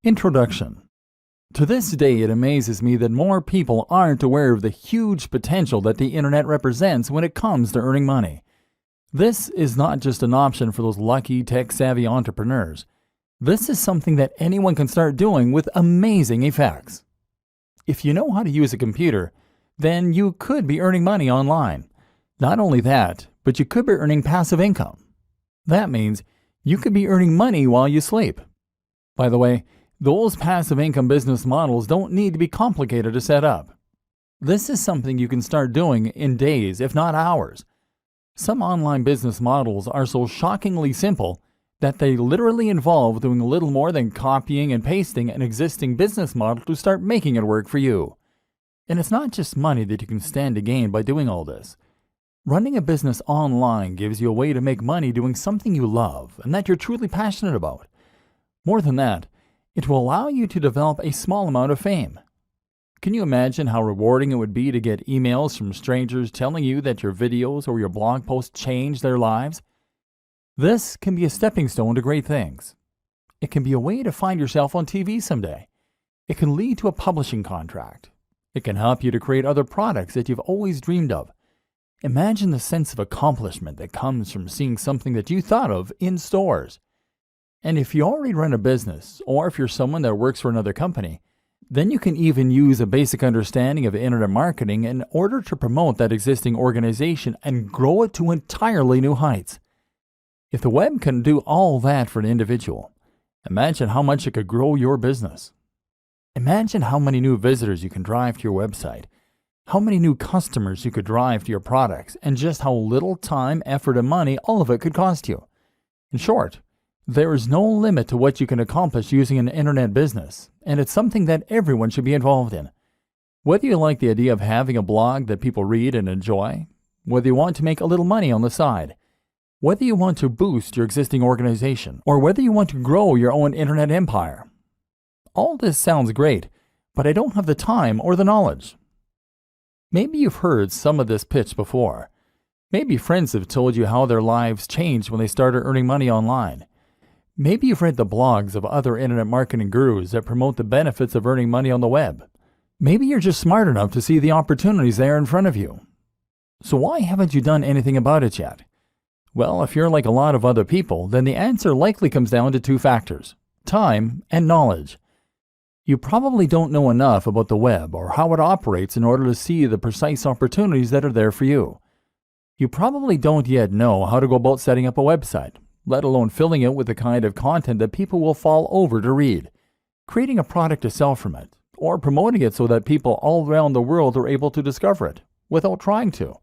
Introduction. To this day, it amazes me that more people aren't aware of the huge potential that the internet represents when it comes to earning money. This is not just an option for those lucky, tech-savvy entrepreneurs. This is something that anyone can start doing with amazing effects. If you know how to use a computer, then you could be earning money online. Not only that, but you could be earning passive income. That means you could be earning money while you sleep. By the way, those passive income business models don't need to be complicated to set up. This is something you can start doing in days, if not hours. Some online business models are so shockingly simple that they literally involve doing little more than copying and pasting an existing business model to start making it work for you. And it's not just money that you can stand to gain by doing all this. Running a business online gives you a way to make money doing something you love and that you're truly passionate about. More than that, it will allow you to develop a small amount of fame. Can you imagine how rewarding it would be to get emails from strangers telling you that your videos or your blog posts changed their lives? This can be a stepping stone to great things. It can be a way to find yourself on TV someday. It can lead to a publishing contract. It can help you to create other products that you've always dreamed of. Imagine the sense of accomplishment that comes from seeing something that you thought of in stores. And if you already run a business, or if you're someone that works for another company, then you can even use a basic understanding of internet marketing in order to promote that existing organization and grow it to entirely new heights. If the web can do all that for an individual, imagine how much it could grow your business. Imagine how many new visitors you can drive to your website, how many new customers you could drive to your products, and just how little time, effort, and money all of it could cost you. In short, there is no limit to what you can accomplish using an internet business, and it's something that everyone should be involved in. Whether you like the idea of having a blog that people read and enjoy, whether you want to make a little money on the side, whether you want to boost your existing organization, or whether you want to grow your own internet empire. All this sounds great, but I don't have the time or the knowledge. Maybe you've heard some of this pitch before. Maybe friends have told you how their lives changed when they started earning money online. Maybe you've read the blogs of other internet marketing gurus that promote the benefits of earning money on the web. Maybe you're just smart enough to see the opportunities there in front of you. So why haven't you done anything about it yet? Well, if you're like a lot of other people, then the answer likely comes down to two factors: time and knowledge. You probably don't know enough about the web or how it operates in order to see the precise opportunities that are there for you. You probably don't yet know how to go about setting up a website, let alone filling it with the kind of content that people will fall over to read, creating a product to sell from it, or promoting it so that people all around the world are able to discover it without trying to.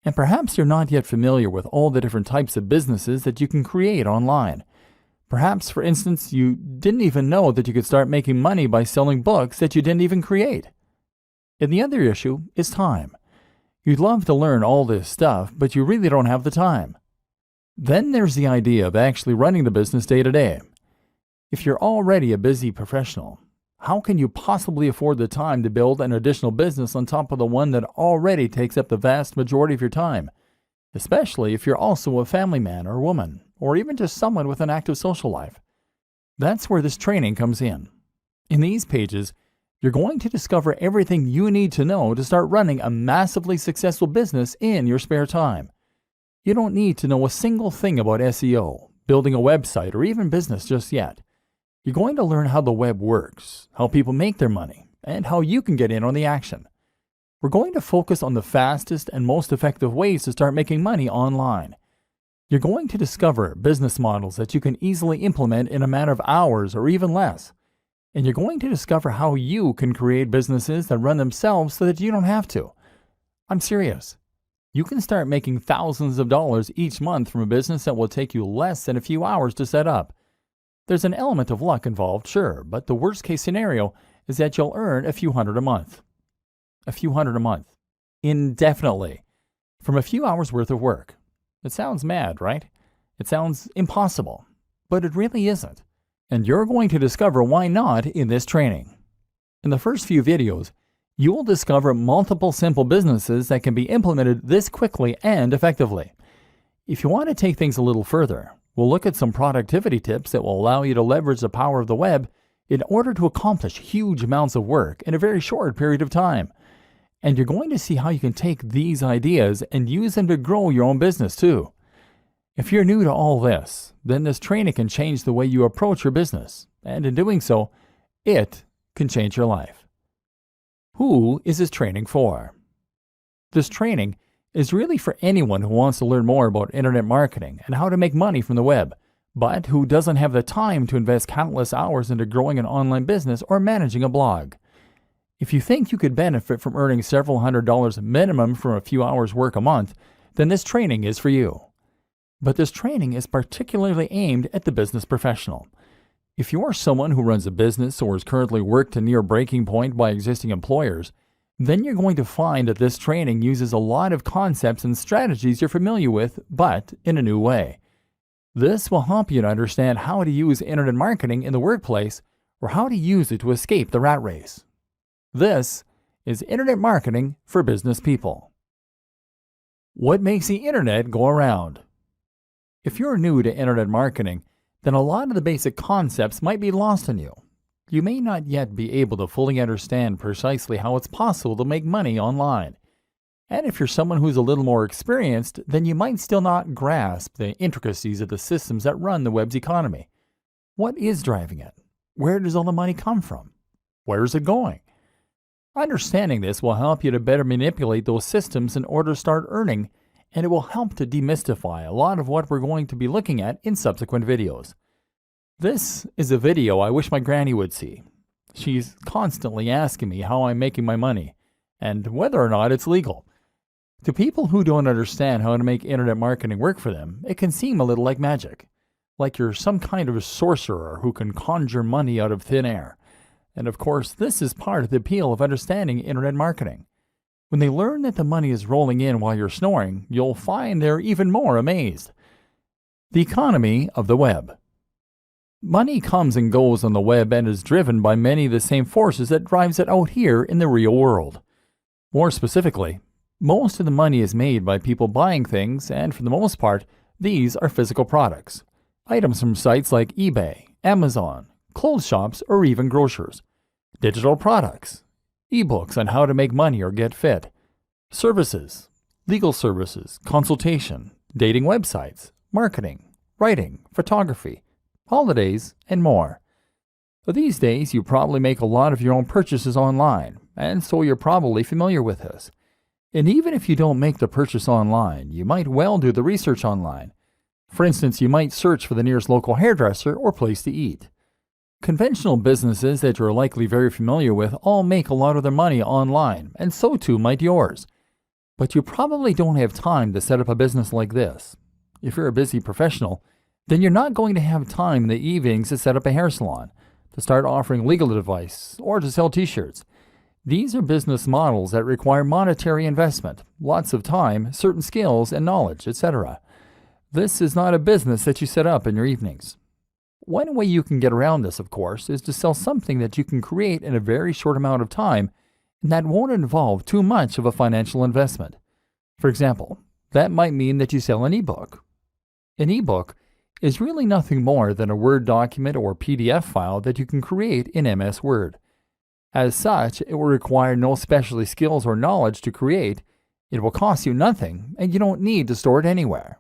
And perhaps you're not yet familiar with all the different types of businesses that you can create online. Perhaps, for instance, you didn't even know that you could start making money by selling books that you didn't even create. And the other issue is time. You'd love to learn all this stuff, but you really don't have the time. Then there's the idea of actually running the business day to day. If you're already a busy professional, how can you possibly afford the time to build an additional business on top of the one that already takes up the vast majority of your time? Especially if you're also a family man or woman, or even just someone with an active social life. That's where this training comes in. In these pages, you're going to discover everything you need to know to start running a massively successful business in your spare time. You don't need to know a single thing about SEO, building a website, or even business just yet. You're going to learn how the web works, how people make their money, and how you can get in on the action. We're going to focus on the fastest and most effective ways to start making money online. You're going to discover business models that you can easily implement in a matter of hours or even less. And you're going to discover how you can create businesses that run themselves so that you don't have to. I'm serious. You can start making thousands of dollars each month from a business that will take you less than a few hours to set up. There's an element of luck involved, sure, but the worst case scenario is that you'll earn a few hundred a month. A few hundred a month. Indefinitely. From a few hours worth of work. It sounds mad, right? It sounds impossible. But it really isn't. And you're going to discover why not in this training. In the first few videos, you will discover multiple simple businesses that can be implemented this quickly and effectively. If you want to take things a little further, we'll look at some productivity tips that will allow you to leverage the power of the web in order to accomplish huge amounts of work in a very short period of time. And you're going to see how you can take these ideas and use them to grow your own business too. If you're new to all this, then this training can change the way you approach your business, and in doing so, it can change your life. Who is this training for? This training is really for anyone who wants to learn more about internet marketing and how to make money from the web, but who doesn't have the time to invest countless hours into growing an online business or managing a blog. If you think you could benefit from earning several $100s minimum from a few hours work a month, then this training is for you. But this training is particularly aimed at the business professional. If you are someone who runs a business or is currently worked to near breaking point by existing employers, then you're going to find that this training uses a lot of concepts and strategies you're familiar with, but in a new way. This will help you to understand how to use internet marketing in the workplace or how to use it to escape the rat race. This is Internet Marketing for Business People. What makes the internet go around? If you're new to internet marketing, then a lot of the basic concepts might be lost on you. You may not yet be able to fully understand precisely how it's possible to make money online. And if you're someone who's a little more experienced, then you might still not grasp the intricacies of the systems that run the web's economy. What is driving it? Where does all the money come from? Where is it going? Understanding this will help you to better manipulate those systems in order to start earning, and it will help to demystify a lot of what we're going to be looking at in subsequent videos. This is a video I wish my granny would see. She's constantly asking me how I'm making my money, and whether or not it's legal. To people who don't understand how to make internet marketing work for them, it can seem a little like magic. Like you're some kind of a sorcerer who can conjure money out of thin air. And of course, this is part of the appeal of understanding internet marketing. When they learn that the money is rolling in while you're snoring, you'll find they're even more amazed. The economy of the web. Money comes and goes on the web and is driven by many of the same forces that drives it out here in the real world. More specifically, most of the money is made by people buying things, and for the most part, these are physical products. Items from sites like eBay, Amazon, clothes shops, or even grocers. Digital products. Ebooks on how to make money or get fit. Services. Legal services, consultation, dating websites, marketing, writing, photography, holidays, and more. These days, you probably make a lot of your own purchases online, and so you're probably familiar with this. And even if you don't make the purchase online, you might well do the research online. For instance, you might search for the nearest local hairdresser or place to eat. Conventional businesses that you're likely very familiar with all make a lot of their money online, and so too might yours. But you probably don't have time to set up a business like this. If you're a busy professional, then you're not going to have time in the evenings to set up a hair salon, to start offering legal advice, or to sell t-shirts. These are business models that require monetary investment, lots of time, certain skills and knowledge, etc. This is not a business that you set up in your evenings. One way you can get around this, of course, is to sell something that you can create in a very short amount of time and that won't involve too much of a financial investment. For example, that might mean that you sell an ebook. An ebook is really nothing more than a Word document or PDF file that you can create in MS Word. As such, it will require no specialty skills or knowledge to create, it will cost you nothing, and you don't need to store it anywhere.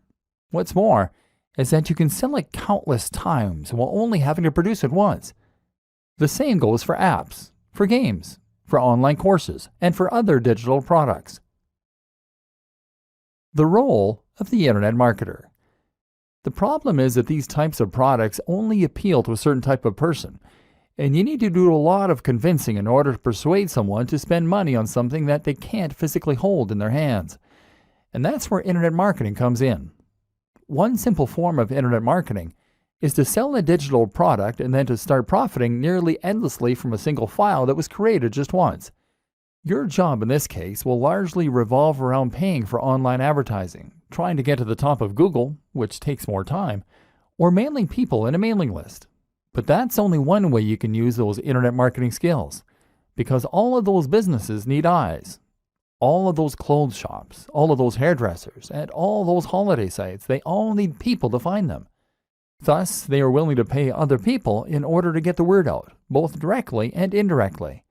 What's more, is that you can sell it countless times while only having to produce it once. The same goes for apps, for games, for online courses, and for other digital products. The role of the internet marketer. The problem is that these types of products only appeal to a certain type of person, and you need to do a lot of convincing in order to persuade someone to spend money on something that they can't physically hold in their hands. And that's where internet marketing comes in. One simple form of internet marketing is to sell a digital product and then to start profiting nearly endlessly from a single file that was created just once. Your job in this case will largely revolve around paying for online advertising, trying to get to the top of Google, which takes more time, or mailing people in a mailing list. But that's only one way you can use those internet marketing skills, because all of those businesses need eyes. All of those clothes shops, all of those hairdressers, and all those holiday sites, they all need people to find them. Thus, they are willing to pay other people in order to get the word out, both directly and indirectly.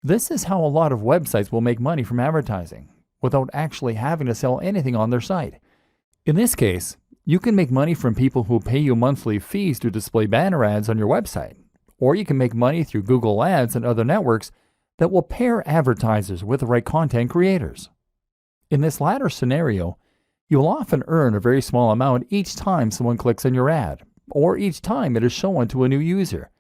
This is how a lot of websites will make money from advertising, without actually having to sell anything on their site. In this case, you can make money from people who pay you monthly fees to display banner ads on your website, or you can make money through Google Ads and other networks that will pair advertisers with the right content creators. In this latter scenario, you'll often earn a very small amount each time someone clicks on your ad, or each time it is shown to a new user.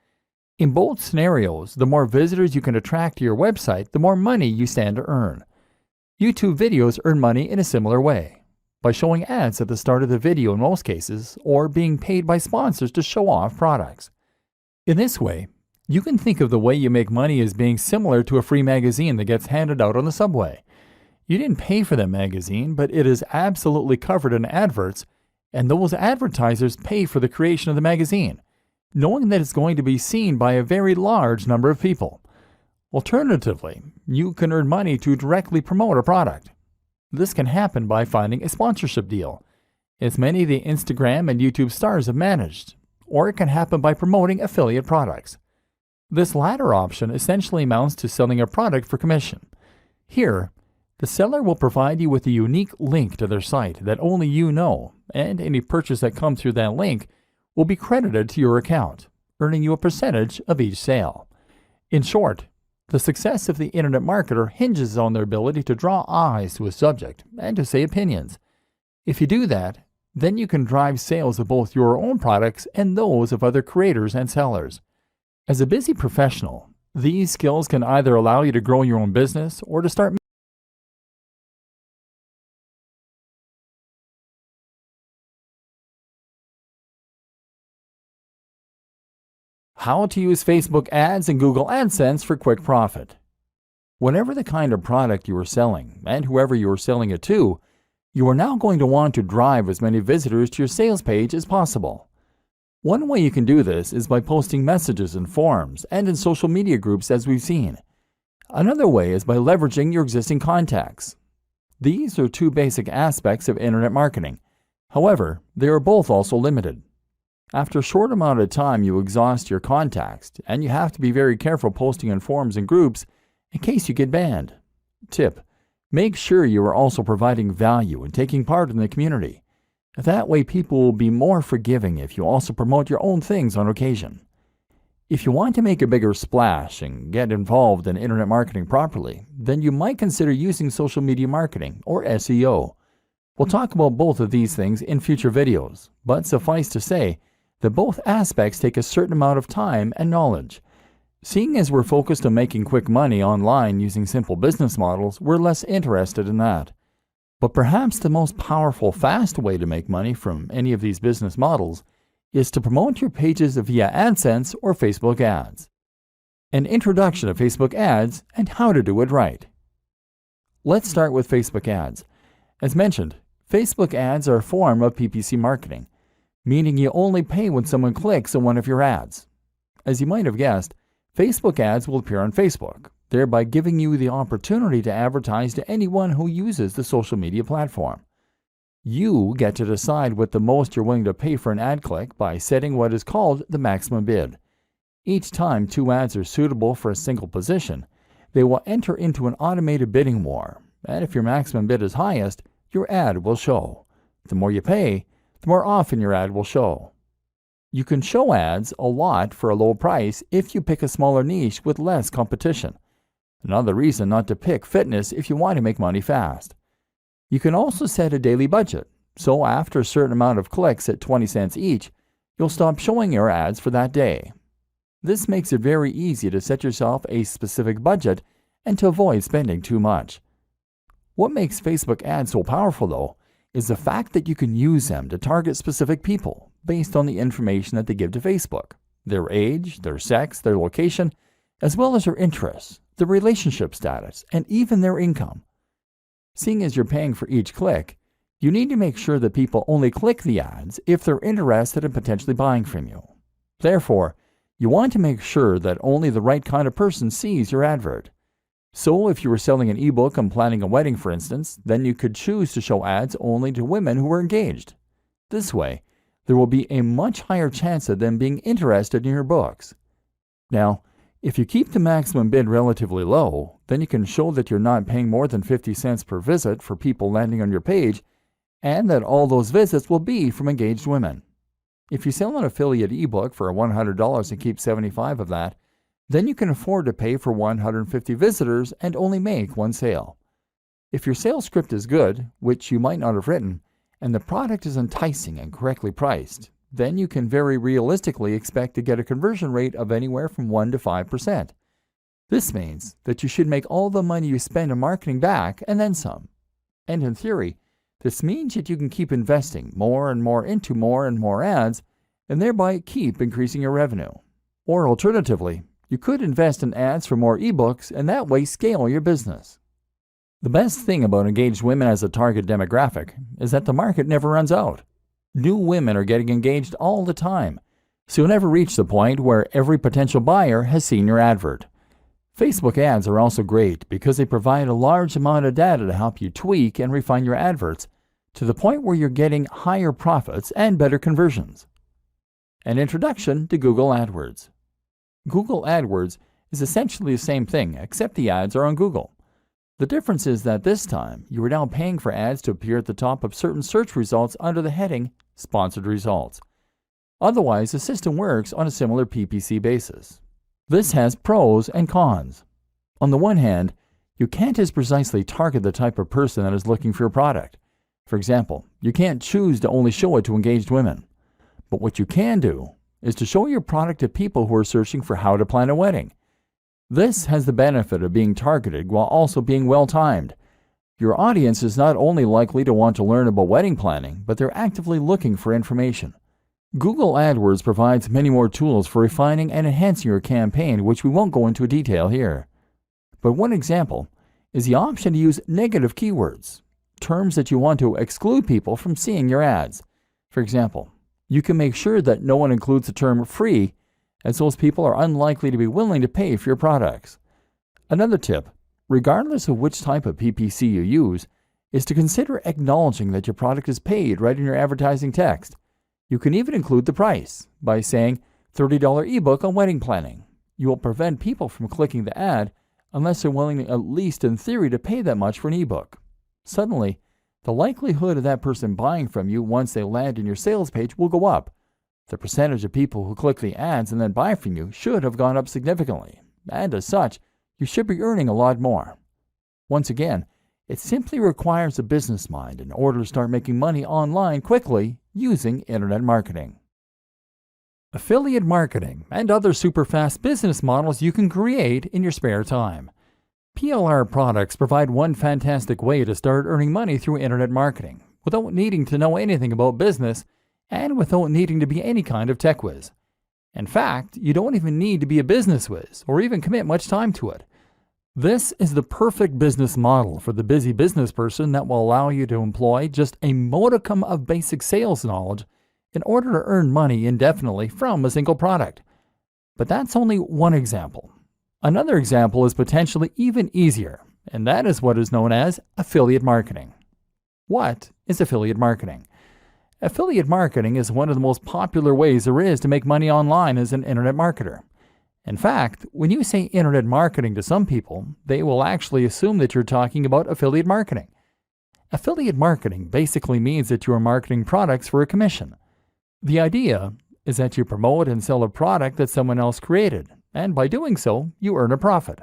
In both scenarios, the more visitors you can attract to your website, the more money you stand to earn. YouTube videos earn money in a similar way, by showing ads at the start of the video in most cases, or being paid by sponsors to show off products. In this way, you can think of the way you make money as being similar to a free magazine that gets handed out on the subway. You didn't pay for that magazine, but it is absolutely covered in adverts, and those advertisers pay for the creation of the magazine, knowing that it's going to be seen by a very large number of people. Alternatively, you can earn money to directly promote a product. This can happen by finding a sponsorship deal, as many of the Instagram and YouTube stars have managed, or it can happen by promoting affiliate products. This latter option essentially amounts to selling a product for commission. Here, the seller will provide you with a unique link to their site that only you know, and any purchase that comes through that link will be credited to your account, earning you a percentage of each sale. In short, the success of the internet marketer hinges on their ability to draw eyes to a subject and to say opinions. If you do that, then you can drive sales of both your own products and those of other creators and sellers. As a busy professional, these skills can either allow you to grow your own business or to start How to use Facebook ads and Google AdSense for quick profit. Whatever the kind of product you are selling, and whoever you are selling it to, you are now going to want to drive as many visitors to your sales page as possible. One way you can do this is by posting messages in forums and in social media groups, as we've seen. Another way is by leveraging your existing contacts. These are two basic aspects of internet marketing. However, they are both also limited. After a short amount of time, you exhaust your contacts, and you have to be very careful posting in forums and groups in case you get banned. Tip: make sure you are also providing value and taking part in the community. That way people will be more forgiving if you also promote your own things on occasion. If you want to make a bigger splash and get involved in internet marketing properly, then you might consider using social media marketing, or SEO. We'll talk about both of these things in future videos, but suffice to say that both aspects take a certain amount of time and knowledge. Seeing as we're focused on making quick money online using simple business models, we're less interested in that. But perhaps the most powerful, fast way to make money from any of these business models is to promote your pages via AdSense or Facebook ads. An introduction to Facebook ads and how to do it right. Let's start with Facebook ads. As mentioned, Facebook ads are a form of PPC marketing, meaning you only pay when someone clicks on one of your ads. As you might have guessed, Facebook ads will appear on Facebook, thereby giving you the opportunity to advertise to anyone who uses the social media platform. You get to decide what the most you're willing to pay for an ad click by setting what is called the maximum bid. Each time two ads are suitable for a single position, they will enter into an automated bidding war, and if your maximum bid is highest, your ad will show. The more you pay, the more often your ad will show. You can show ads a lot for a low price if you pick a smaller niche with less competition. Another reason not to pick fitness if you want to make money fast. You can also set a daily budget, so after a certain amount of clicks at 20 cents each, you'll stop showing your ads for that day. This makes it very easy to set yourself a specific budget and to avoid spending too much. What makes Facebook ads so powerful, though, is the fact that you can use them to target specific people based on the information that they give to Facebook, their age, their sex, their location, as well as their interests, their relationship status, and even their income. Seeing as you're paying for each click, you need to make sure that people only click the ads if they're interested in potentially buying from you. Therefore, you want to make sure that only the right kind of person sees your advert. So if you were selling an ebook on planning a wedding, for instance, then you could choose to show ads only to women who are engaged. This way, there will be a much higher chance of them being interested in your books. Now, if you keep the maximum bid relatively low, then you can show that you're not paying more than 50 cents per visit for people landing on your page, and that all those visits will be from engaged women. If you sell an affiliate ebook for $100 and keep 75 of that, then you can afford to pay for 150 visitors and only make one sale. If your sales script is good, which you might not have written, and the product is enticing and correctly priced, then you can very realistically expect to get a conversion rate of anywhere from 1 to 5%. This means that you should make all the money you spend on marketing back and then some. And in theory, this means that you can keep investing more and more into more and more ads, and thereby keep increasing your revenue. Or alternatively, you could invest in ads for more ebooks and that way scale your business. The best thing about engaged women as a target demographic is that the market never runs out. New women are getting engaged all the time, so you'll never reach the point where every potential buyer has seen your advert. Facebook ads are also great because they provide a large amount of data to help you tweak and refine your adverts to the point where you're getting higher profits and better conversions. An introduction to Google AdWords. Google AdWords is essentially the same thing, except the ads are on Google. The difference is that this time, you are now paying for ads to appear at the top of certain search results under the heading Sponsored Results. Otherwise, the system works on a similar PPC basis. This has pros and cons. On the one hand, you can't as precisely target the type of person that is looking for your product. For example, you can't choose to only show it to engaged women. But what you can do is to show your product to people who are searching for how to plan a wedding. This has the benefit of being targeted while also being well-timed. Your audience is not only likely to want to learn about wedding planning, but they're actively looking for information. Google AdWords provides many more tools for refining and enhancing your campaign, which we won't go into detail here. But one example is the option to use negative keywords, terms that you want to exclude people from seeing your ads. For example, you can make sure that no one includes the term free, as those people are unlikely to be willing to pay for your products. Another tip, regardless of which type of PPC you use, is to consider acknowledging that your product is paid right in your advertising text. You can even include the price by saying $30 ebook on wedding planning. You will prevent people from clicking the ad unless they're willing, at least in theory, to pay that much for an ebook. Suddenly, the likelihood of that person buying from you once they land in your sales page will go up. The percentage of people who click the ads and then buy from you should have gone up significantly, and as such, you should be earning a lot more. Once again, it simply requires a business mind in order to start making money online quickly using internet marketing. Affiliate marketing and other super fast business models you can create in your spare time. PLR products provide one fantastic way to start earning money through internet marketing without needing to know anything about business and without needing to be any kind of tech whiz. In fact, you don't even need to be a business whiz or even commit much time to it. This is the perfect business model for the busy business person that will allow you to employ just a modicum of basic sales knowledge in order to earn money indefinitely from a single product. But that's only one example. Another example is potentially even easier, and that is what is known as affiliate marketing. What is affiliate marketing? Affiliate marketing is one of the most popular ways there is to make money online as an internet marketer. In fact, when you say internet marketing to some people, they will actually assume that you're talking about affiliate marketing. Affiliate marketing basically means that you are marketing products for a commission. The idea is that you promote and sell a product that someone else created, and by doing so, you earn a profit.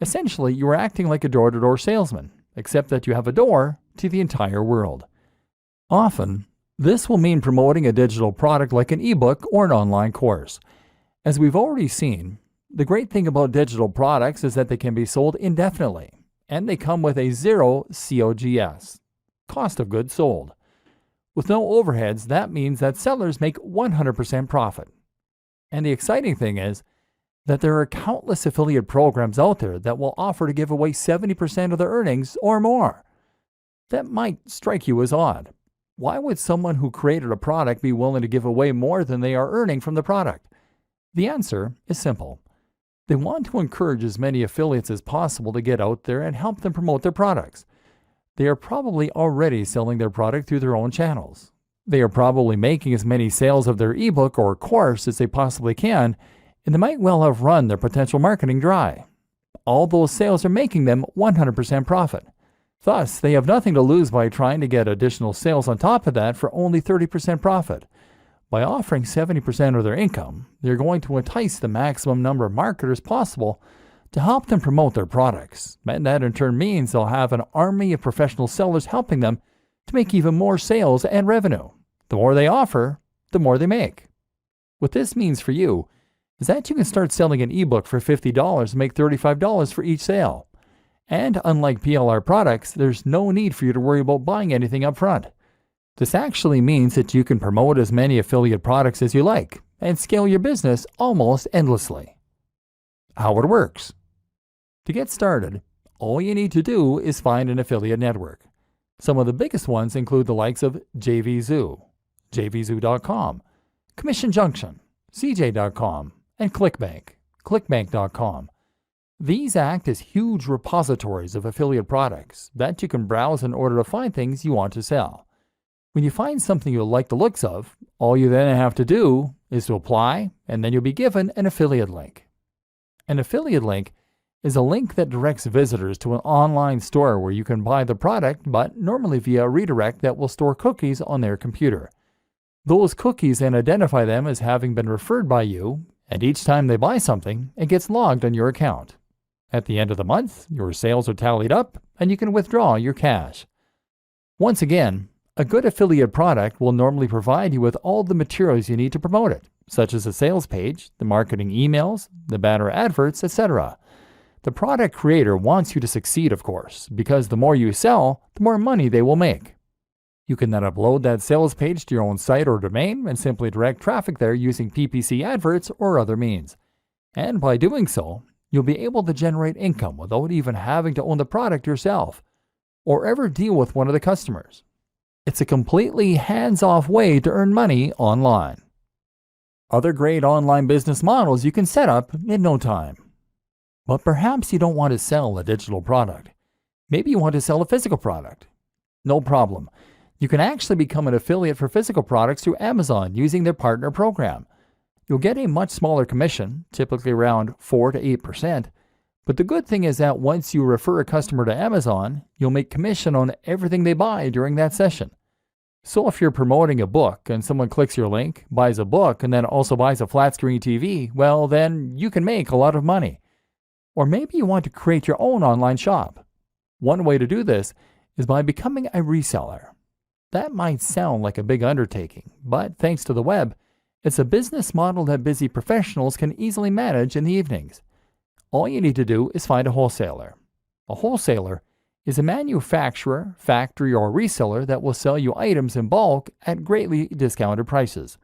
Essentially, you are acting like a door-to-door salesman, except that you have a door to the entire world. Often, this will mean promoting a digital product like an ebook or an online course. As we've already seen, the great thing about digital products is that they can be sold indefinitely, and they come with a zero COGS, cost of goods sold. With no overheads, that means that sellers make 100% profit. And the exciting thing is that there are countless affiliate programs out there that will offer to give away 70% of their earnings or more. That might strike you as odd. Why would someone who created a product be willing to give away more than they are earning from the product? The answer is simple. They want to encourage as many affiliates as possible to get out there and help them promote their products. They are probably already selling their product through their own channels. They are probably making as many sales of their ebook or course as they possibly can, and they might well have run their potential marketing dry. All those sales are making them 100% profit. Thus, they have nothing to lose by trying to get additional sales on top of that for only 30% profit. By offering 70% of their income, they're going to entice the maximum number of marketers possible to help them promote their products, and that in turn means they'll have an army of professional sellers helping them to make even more sales and revenue. The more they offer, the more they make. What this means for you is that you can start selling an ebook for $50 and make $35 for each sale. And unlike PLR products, there's no need for you to worry about buying anything up front. This actually means that you can promote as many affiliate products as you like and scale your business almost endlessly. How it works. To get started, all you need to do is find an affiliate network. Some of the biggest ones include the likes of JVZoo, JVZoo.com, Commission Junction, CJ.com, and ClickBank, ClickBank.com. These act as huge repositories of affiliate products that you can browse in order to find things you want to sell. When you find something you like the looks of, all you then have to do is to apply, and then you'll be given an affiliate link. An affiliate link is a link that directs visitors to an online store where you can buy the product, but normally via a redirect that will store cookies on their computer. Those cookies then identify them as having been referred by you, and each time they buy something, it gets logged on your account. At the end of the month, your sales are tallied up, and you can withdraw your cash. Once again, a good affiliate product will normally provide you with all the materials you need to promote it, such as a sales page, the marketing emails, the banner adverts, etc. The product creator wants you to succeed, of course, because the more you sell, the more money they will make. You can then upload that sales page to your own site or domain and simply direct traffic there using PPC adverts or other means. And by doing so, you'll be able to generate income without even having to own the product yourself or ever deal with one of the customers. It's a completely hands-off way to earn money online. Other great online business models you can set up in no time. But perhaps you don't want to sell a digital product. Maybe you want to sell a physical product. No problem. You can actually become an affiliate for physical products through Amazon using their partner program. You'll get a much smaller commission, typically around 4 to 8%. But the good thing is that once you refer a customer to Amazon, you'll make commission on everything they buy during that session. So if you're promoting a book and someone clicks your link, buys a book, and then also buys a flat screen TV, well, then you can make a lot of money. Or maybe you want to create your own online shop. One way to do this is by becoming a reseller. That might sound like a big undertaking, but thanks to the web, it's a business model that busy professionals can easily manage in the evenings. All you need to do is find a wholesaler. A wholesaler is a manufacturer, factory, or reseller that will sell you items in bulk at greatly discounted prices.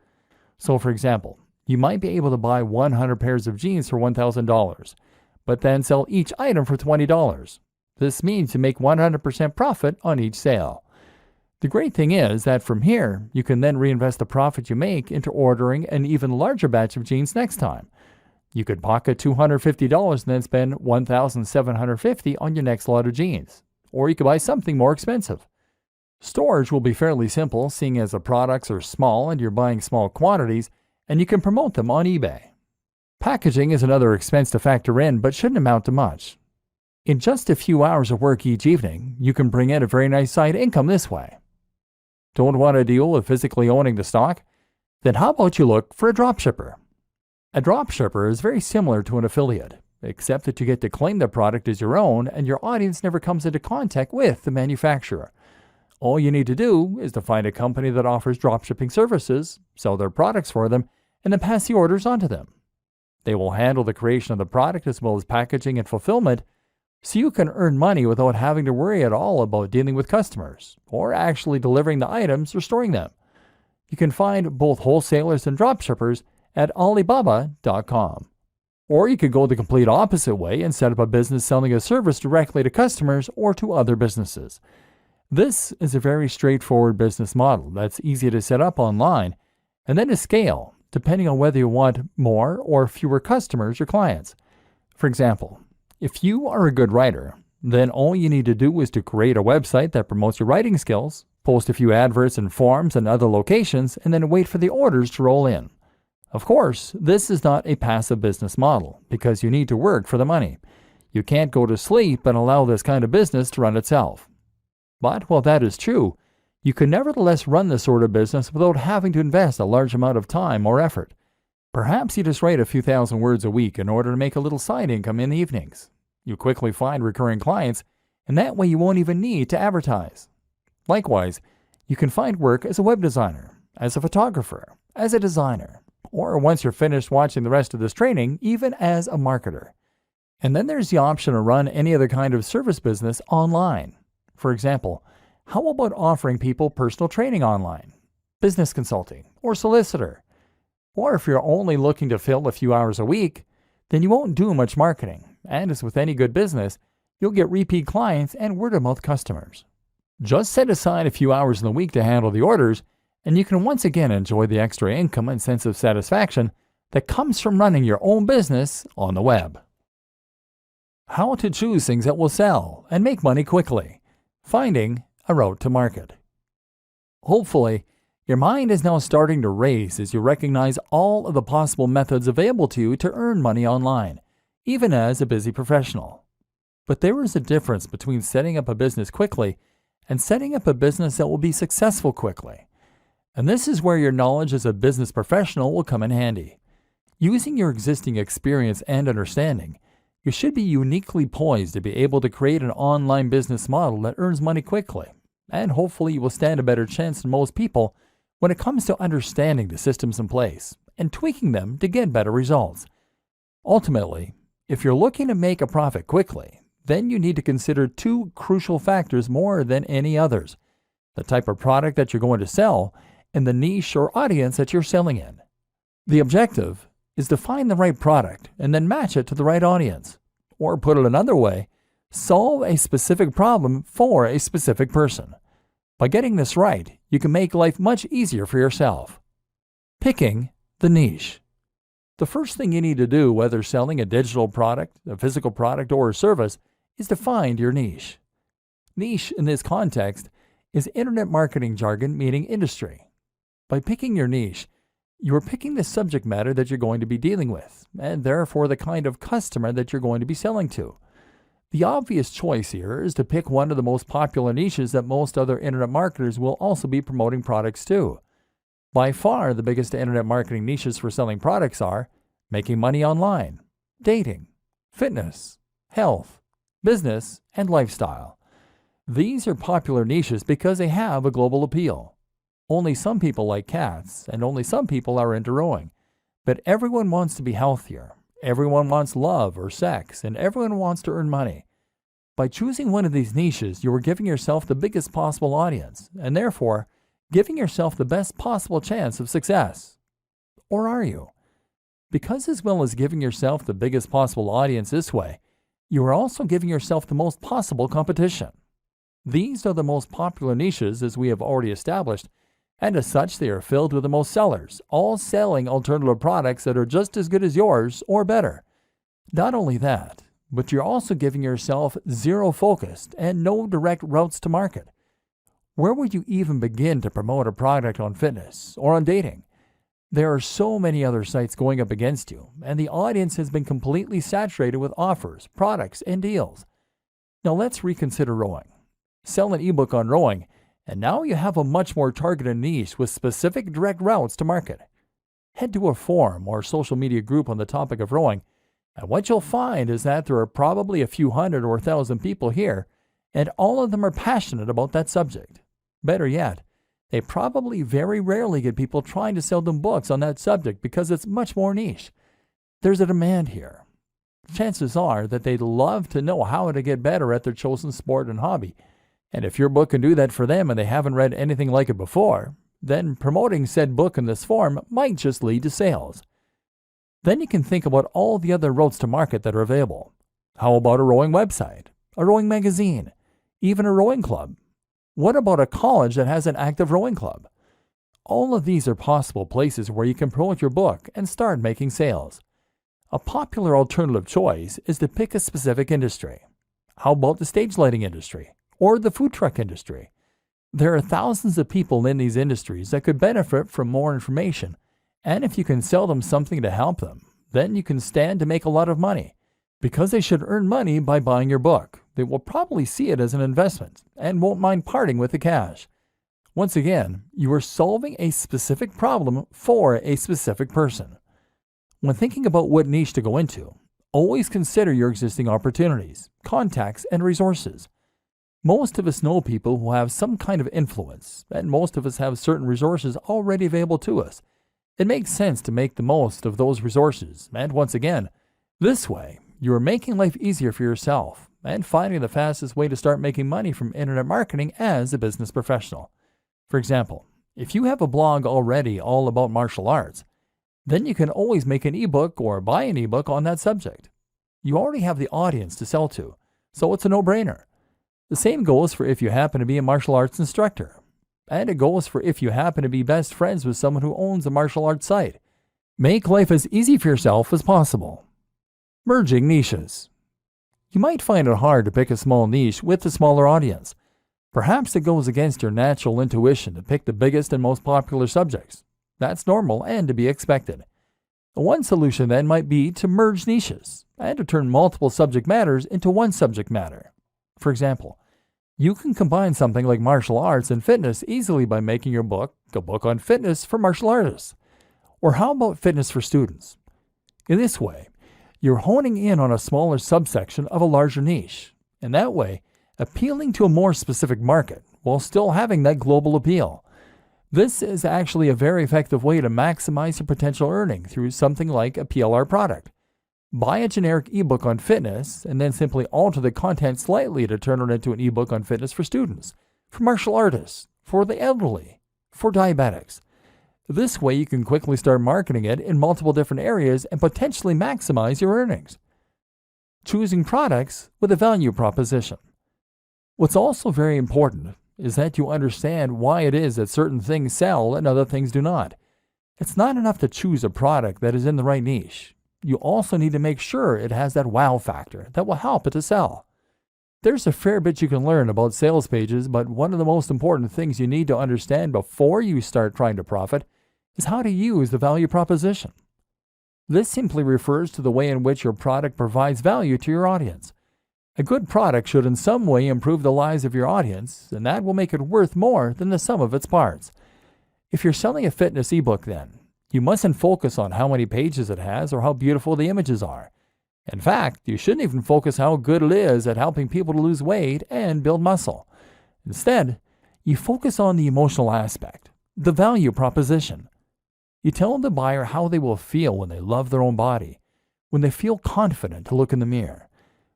So for example, you might be able to buy 100 pairs of jeans for $1,000, but then sell each item for $20. This means you make 100% profit on each sale. The great thing is that from here, you can then reinvest the profit you make into ordering an even larger batch of jeans next time. You could pocket $250 and then spend $1,750 on your next lot of jeans. Or you could buy something more expensive. Storage will be fairly simple, seeing as the products are small and you're buying small quantities, and you can promote them on eBay. Packaging is another expense to factor in, but shouldn't amount to much. In just a few hours of work each evening, you can bring in a very nice side income this way. Don't want to deal with physically owning the stock? Then how about you look for a dropshipper? A dropshipper is very similar to an affiliate, except that you get to claim the product as your own and your audience never comes into contact with the manufacturer. All you need to do is to find a company that offers dropshipping services, sell their products for them, and then pass the orders on to them. They will handle the creation of the product as well as packaging and fulfillment, so you can earn money without having to worry at all about dealing with customers or actually delivering the items or storing them. You can find both wholesalers and dropshippers at Alibaba.com. Or you could go the complete opposite way and set up a business selling a service directly to customers or to other businesses. This is a very straightforward business model that's easy to set up online and then to scale, depending on whether you want more or fewer customers or clients. For example, if you are a good writer, then all you need to do is to create a website that promotes your writing skills, Post a few adverts in forums and other locations, and then wait for the orders to roll in. Of course, this is not a passive business model because you need to work for the money. You can't go to sleep and allow this kind of business to run itself. But while that is true, you can nevertheless run this sort of business without having to invest a large amount of time or effort. Perhaps you just write a few thousand words a week in order to make a little side income in the evenings. You quickly find recurring clients, and that way you won't even need to advertise. Likewise, you can find work as a web designer, as a photographer, as a designer, or once you're finished watching the rest of this training, even as a marketer. And then there's the option to run any other kind of service business online. For example, how about offering people personal training online, business consulting, or solicitor? Or if you're only looking to fill a few hours a week, then you won't do much marketing, and as with any good business, you'll get repeat clients and word-of-mouth customers. Just set aside a few hours in the week to handle the orders, and you can once again enjoy the extra income and sense of satisfaction that comes from running your own business on the web. How to choose things that will sell and make money quickly. Finding a route to market. Hopefully, your mind is now starting to race as you recognize all of the possible methods available to you to earn money online, even as a busy professional. But there is a difference between setting up a business quickly and setting up a business that will be successful quickly. And this is where your knowledge as a business professional will come in handy. Using your existing experience and understanding, you should be uniquely poised to be able to create an online business model that earns money quickly, and hopefully you will stand a better chance than most people when it comes to understanding the systems in place and tweaking them to get better results. Ultimately, if you're looking to make a profit quickly, then you need to consider two crucial factors more than any others: the type of product that you're going to sell and the niche or audience that you're selling in. The objective is to find the right product and then match it to the right audience. Or put it another way, solve a specific problem for a specific person. By getting this right, you can make life much easier for yourself. Picking the niche. The first thing you need to do, whether selling a digital product, a physical product, or a service, is to find your niche. Niche in this context is internet marketing jargon meaning industry. By picking your niche, you are picking the subject matter that you're going to be dealing with, and therefore the kind of customer that you're going to be selling to. The obvious choice here is to pick one of the most popular niches that most other internet marketers will also be promoting products to. By far, the biggest internet marketing niches for selling products are making money online, dating, fitness, health, business, and lifestyle. These are popular niches because they have a global appeal. Only some people like cats, and only some people are into rowing. But everyone wants to be healthier. Everyone wants love or sex, and everyone wants to earn money. By choosing one of these niches, you are giving yourself the biggest possible audience, and therefore giving yourself the best possible chance of success. Or are you? Because as well as giving yourself the biggest possible audience this way, you are also giving yourself the most possible competition. These are the most popular niches, as we have already established, and as such they are filled with the most sellers, all selling alternative products that are just as good as yours or better. Not only that, but you're also giving yourself zero focused and no direct routes to market. Where would you even begin to promote a product on fitness or on dating? There are so many other sites going up against you, and the audience has been completely saturated with offers, products, and deals. Now let's reconsider rowing. Sell an ebook on rowing, and now you have a much more targeted niche with specific direct routes to market. Head to a forum or social media group on the topic of rowing, and what you'll find is that there are probably a few hundred or 1,000 people here, and all of them are passionate about that subject. Better yet, they probably very rarely get people trying to sell them books on that subject because it's much more niche. There's a demand here. Chances are that they'd love to know how to get better at their chosen sport and hobby. And if your book can do that for them and they haven't read anything like it before, then promoting said book in this form might just lead to sales. Then you can think about all the other routes to market that are available. How about a rowing website, a rowing magazine, even a rowing club? What about a college that has an active rowing club? All of these are possible places where you can promote your book and start making sales. A popular alternative choice is to pick a specific industry. How about the stage lighting industry? Or the food truck industry? There are thousands of people in these industries that could benefit from more information, and if you can sell them something to help them, then you can stand to make a lot of money. Because they should earn money by buying your book, they will probably see it as an investment and won't mind parting with the cash. Once again, you are solving a specific problem for a specific person. When thinking about what niche to go into, always consider your existing opportunities, contacts, and resources. Most of us know people who have some kind of influence, and most of us have certain resources already available to us. It makes sense to make the most of those resources, and once again, this way, you are making life easier for yourself and finding the fastest way to start making money from internet marketing as a business professional. For example, if you have a blog already all about martial arts, then you can always make an ebook or buy an ebook on that subject. You already have the audience to sell to, so it's a no-brainer. The same goes for if you happen to be a martial arts instructor. And it goes for if you happen to be best friends with someone who owns a martial arts site. Make life as easy for yourself as possible. Merging niches. You might find it hard to pick a small niche with a smaller audience. Perhaps it goes against your natural intuition to pick the biggest and most popular subjects. That's normal and to be expected. One solution then might be to merge niches and to turn multiple subject matters into one subject matter. For example, you can combine something like martial arts and fitness easily by making your book a book on fitness for martial artists. Or how about fitness for students? In this way, you're honing in on a smaller subsection of a larger niche, and that way, appealing to a more specific market while still having that global appeal. This is actually a very effective way to maximize your potential earning through something like a PLR product. Buy a generic ebook on fitness and then simply alter the content slightly to turn it into an ebook on fitness for students, for martial artists, for the elderly, for diabetics. This way you can quickly start marketing it in multiple different areas and potentially maximize your earnings. Choosing products with a value proposition. What's also very important is that you understand why it is that certain things sell and other things do not. It's not enough to choose a product that is in the right niche. You also need to make sure it has that wow factor that will help it to sell. There's a fair bit you can learn about sales pages, but one of the most important things you need to understand before you start trying to profit is how to use the value proposition. This simply refers to the way in which your product provides value to your audience. A good product should in some way improve the lives of your audience, and that will make it worth more than the sum of its parts. If you're selling a fitness ebook then, you mustn't focus on how many pages it has or how beautiful the images are. In fact, you shouldn't even focus how good it is at helping people to lose weight and build muscle. Instead, you focus on the emotional aspect, the value proposition. You tell the buyer how they will feel when they love their own body, when they feel confident to look in the mirror,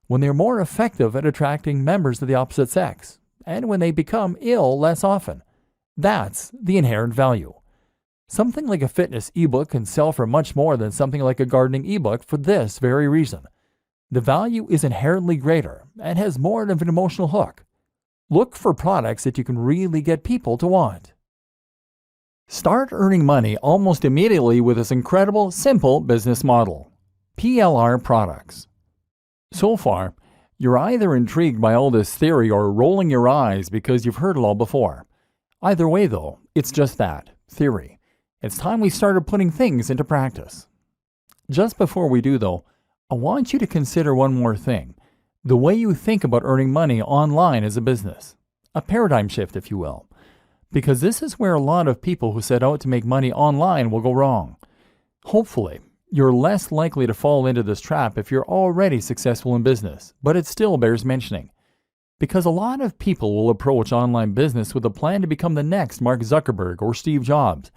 when they're more effective at attracting members of the opposite sex, and when they become ill less often. That's the inherent value. Something like a fitness ebook can sell for much more than something like a gardening ebook for this very reason. The value is inherently greater and has more of an emotional hook. Look for products that you can really get people to want. Start earning money almost immediately with this incredible, simple business model. PLR products. So far, you're either intrigued by all this theory or rolling your eyes because you've heard it all before. Either way though, it's just that, theory. It's time we started putting things into practice. Just before we do though, I want you to consider one more thing. The way you think about earning money online as a business. A paradigm shift, if you will. Because this is where a lot of people who set out to make money online will go wrong. Hopefully, you're less likely to fall into this trap if you're already successful in business, but it still bears mentioning. Because a lot of people will approach online business with a plan to become the next Mark Zuckerberg or Steve Jobs.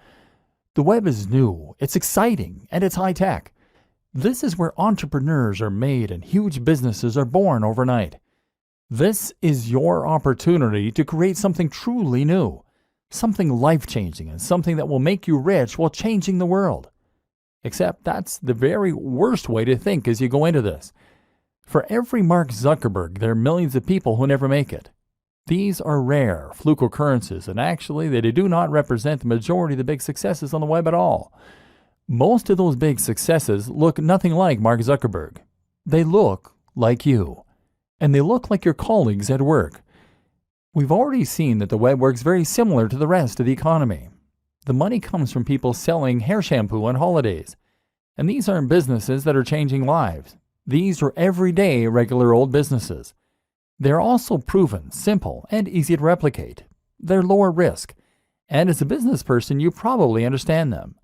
The web is new, it's exciting, and it's high-tech. This is where entrepreneurs are made and huge businesses are born overnight. This is your opportunity to create something truly new, something life-changing, and something that will make you rich while changing the world. Except that's the very worst way to think as you go into this. For every Mark Zuckerberg, there are millions of people who never make it. These are rare, fluke occurrences, and actually they do not represent the majority of the big successes on the web at all. Most of those big successes look nothing like Mark Zuckerberg. They look like you. And they look like your colleagues at work. We've already seen that the web works very similar to the rest of the economy. The money comes from people selling hair shampoo on holidays. And these aren't businesses that are changing lives. These are everyday, regular old businesses. They're also proven, simple, and easy to replicate. They're lower risk. And as a business person, you probably understand them.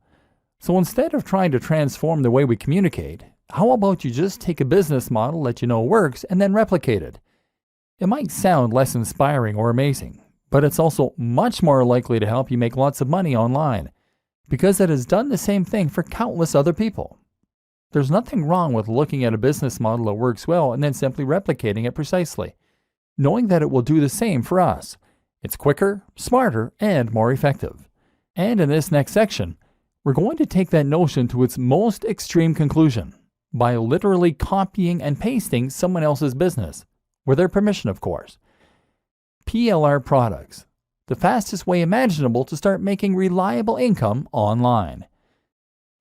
So instead of trying to transform the way we communicate, how about you just take a business model that you know works and then replicate it? It might sound less inspiring or amazing, but it's also much more likely to help you make lots of money online, because it has done the same thing for countless other people. There's nothing wrong with looking at a business model that works well and then simply replicating it precisely, knowing that it will do the same for us. It's quicker, smarter, and more effective. And in this next section, we're going to take that notion to its most extreme conclusion by literally copying and pasting someone else's business, with their permission, of course. PLR products, the fastest way imaginable to start making reliable income online.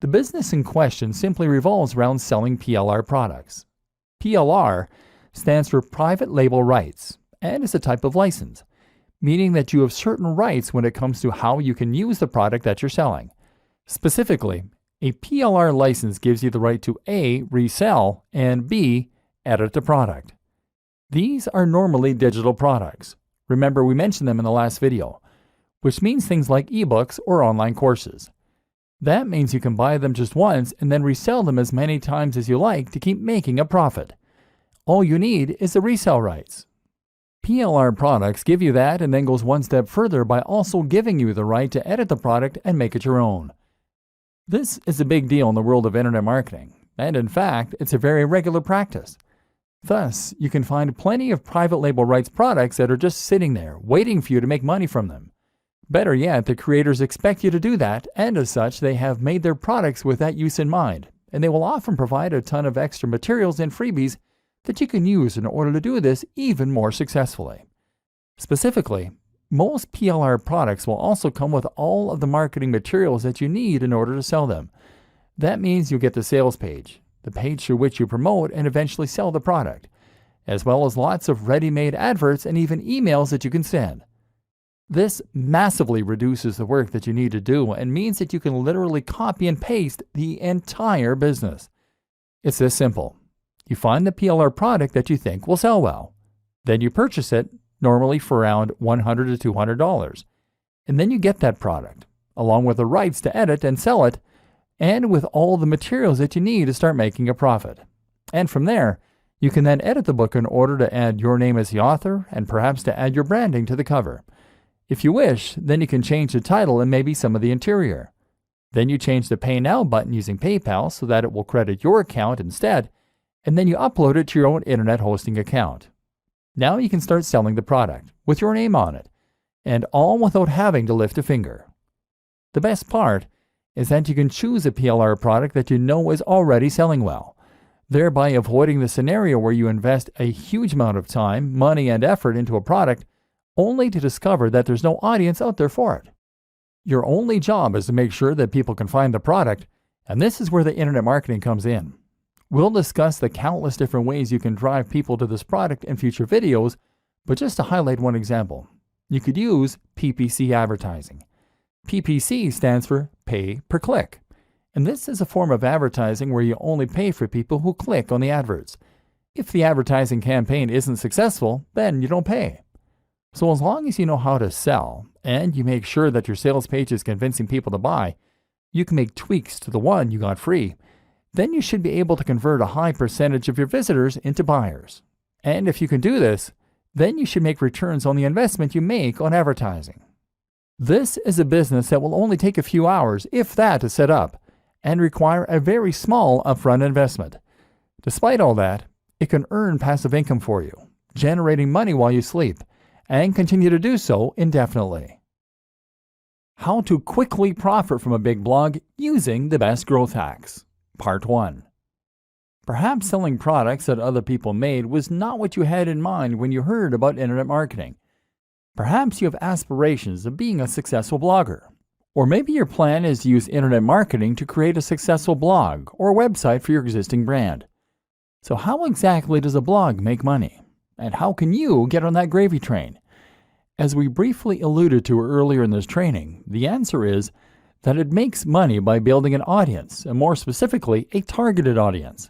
The business in question simply revolves around selling PLR products. PLR stands for Private Label Rights and is a type of license, meaning that you have certain rights when it comes to how you can use the product that you're selling. Specifically, a PLR license gives you the right to A. resell, and B. edit the product. These are normally digital products. Remember, we mentioned them in the last video, which means things like ebooks or online courses. That means you can buy them just once and then resell them as many times as you like to keep making a profit. All you need is the resale rights. PLR products give you that and then goes one step further by also giving you the right to edit the product and make it your own. This is a big deal in the world of internet marketing, and in fact, it's a very regular practice. Thus, you can find plenty of private label rights products that are just sitting there, waiting for you to make money from them. Better yet, the creators expect you to do that, and as such, they have made their products with that use in mind, and they will often provide a ton of extra materials and freebies that you can use in order to do this even more successfully. Specifically, most PLR products will also come with all of the marketing materials that you need in order to sell them. That means you'll get the sales page, the page through which you promote and eventually sell the product, as well as lots of ready-made adverts and even emails that you can send. This massively reduces the work that you need to do and means that you can literally copy and paste the entire business. It's this simple. You find the PLR product that you think will sell well. Then you purchase it, normally for around $100 to $200. And then you get that product, along with the rights to edit and sell it, and with all the materials that you need to start making a profit. And from there, you can then edit the book in order to add your name as the author and perhaps to add your branding to the cover. If you wish, then you can change the title and maybe some of the interior. Then you change the Pay Now button using PayPal so that it will credit your account instead, and then you upload it to your own internet hosting account. Now you can start selling the product with your name on it, and all without having to lift a finger. The best part is that you can choose a PLR product that you know is already selling well, thereby avoiding the scenario where you invest a huge amount of time, money, and effort into a product only to discover that there's no audience out there for it. Your only job is to make sure that people can find the product, and this is where the internet marketing comes in. We'll discuss the countless different ways you can drive people to this product in future videos, but just to highlight one example, you could use PPC advertising. PPC stands for pay per click, and this is a form of advertising where you only pay for people who click on the adverts. If the advertising campaign isn't successful, then you don't pay. So as long as you know how to sell, and you make sure that your sales page is convincing people to buy, you can make tweaks to the one you got free. Then you should be able to convert a high percentage of your visitors into buyers. And if you can do this, then you should make returns on the investment you make on advertising. This is a business that will only take a few hours, if that, to set up, and require a very small upfront investment. Despite all that, it can earn passive income for you, generating money while you sleep, and continue to do so indefinitely. How to quickly profit from a big blog using the best growth hacks. Part 1. Perhaps selling products that other people made was not what you had in mind when you heard about internet marketing. Perhaps you have aspirations of being a successful blogger. Or maybe your plan is to use internet marketing to create a successful blog or website for your existing brand. So how exactly does a blog make money? And how can you get on that gravy train? As we briefly alluded to earlier in this training, the answer is that it makes money by building an audience, and more specifically, a targeted audience.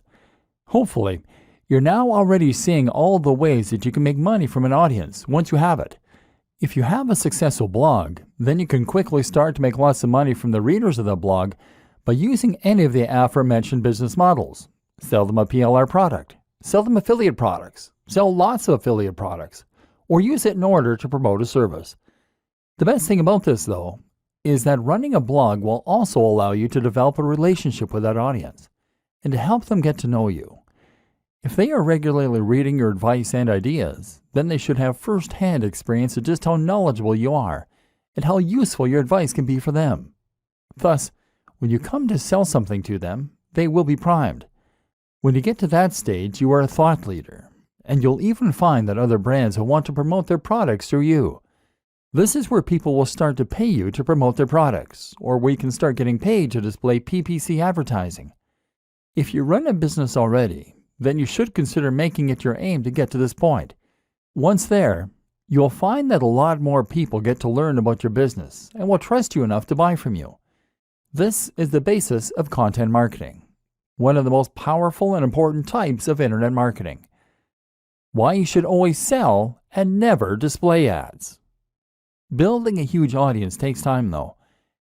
Hopefully, you're now already seeing all the ways that you can make money from an audience once you have it. If you have a successful blog, then you can quickly start to make lots of money from the readers of the blog by using any of the aforementioned business models. Sell them a PLR product, sell them affiliate products, sell lots of affiliate products, or use it in order to promote a service. The best thing about this, though, is that running a blog will also allow you to develop a relationship with that audience and to help them get to know you. If they are regularly reading your advice and ideas, then they should have first-hand experience of just how knowledgeable you are and how useful your advice can be for them. Thus, when you come to sell something to them, they will be primed. When you get to that stage, you are a thought leader, and you'll even find that other brands will want to promote their products through you. This is where people will start to pay you to promote their products, or where you can start getting paid to display PPC advertising. If you run a business already, then you should consider making it your aim to get to this point. Once there, you'll find that a lot more people get to learn about your business and will trust you enough to buy from you. This is the basis of content marketing, one of the most powerful and important types of internet marketing. Why you should always sell and never display ads. Building a huge audience takes time, though.